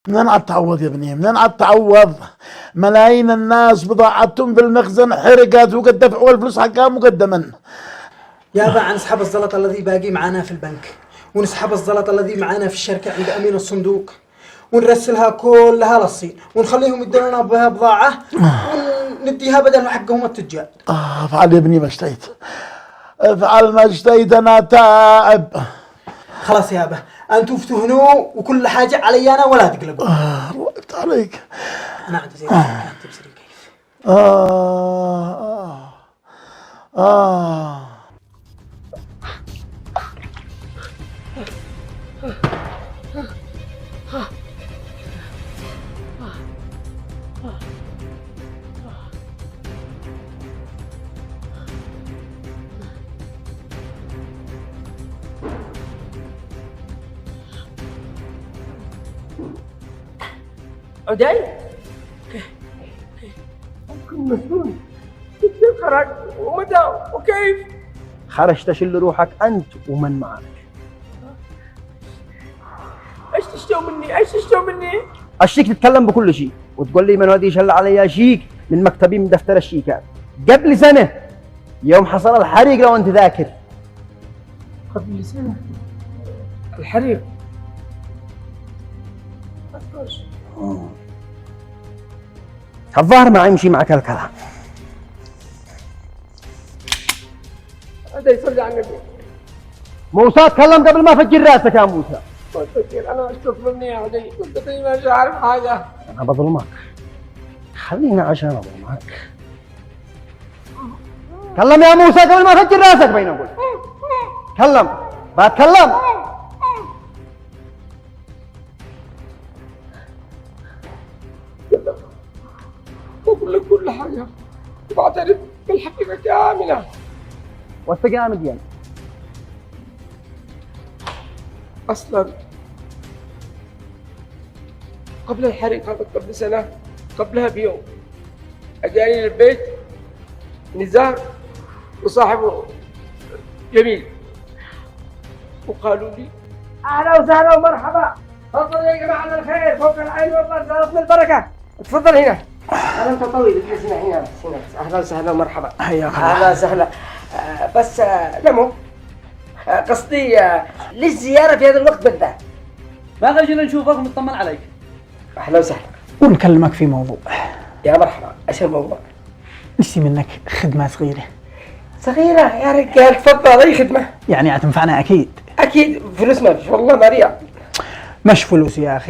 منين عاد تعوض يا ابني؟ منين عاد تعوض؟ ملايين الناس بضاعتهم بالمخزن حرقت وقد دفعوا الفلوس حقها مقدما. يابا نسحب الزلط الذي باقي معنا في البنك، ونسحب الزلط الذي معنا في الشركة عند أمين الصندوق، ونرسلها كلها للصين، ونخليهم يدونا بها بضاعة ونديها بدل حقهم التجار. افعل يا ابني ما اشتيت، افعل ما اشتيت، انا تائب. خلاص يابا انتوا افتهنوا وكل حاجة علي انا ولا تقلقوا. الله يفتح عليك. انا عندي زي ما تبصري كيف. آه آه آه عدي ممكن مسؤول كيف خرج ومتى وكيف؟ خرجت شل روحك انت ومن معك. ايش تشتوا مني؟ ايش تشتوا مني؟ اشيك تتكلم بكل شيء وتقول لي من هذه شل علي شيك من مكتبي من دفتر الشيكات قبل سنه يوم حصل الحريق لو انت ذاكر. قبل سنة الحريق الظاهر ما يمشي معك الكلام. هذا يصلي على النبي. موسى تكلم قبل ما فجر راسك يا موسى. ما تفكر انا اشتك مني يا عدي، كنت مش عارف حاجة. انا بظلمك، خلينا عشان اظلمك. تكلم يا موسى قبل ما فجر راسك بين اقول. تكلم بتكلم. بقول لك كل حاجة وبعترف بالحقيقة كاملة. واستقام ديالك. اصلا قبل الحريق هذا قبل سنة قبلها بيوم اجاني البيت نزار وصاحبه جميل وقالوا لي اهلا وسهلا ومرحبا، تفضلوا يا جماعه على الخير فوق العين والراس زارتنا البركه، تفضل هنا. انت طويل اجلس هنا. اهلا وسهلا ومرحبا. حياك الله. اهلا وسهلا. بس نمو قصدي للزياره في هذا الوقت بالذات. باغي جينا نشوفك ونطمن عليك. اهلا وسهلا ونكلمك في موضوع. يا مرحبا. ايش الموضوع؟ نشتي منك خدمة صغيرة. صغيرة يا رجال تفضل. اي خدمة؟ يعني هتنفعنا اكيد. اكيد. فلوس ما فيش والله مريع. مش فلوس يا اخي.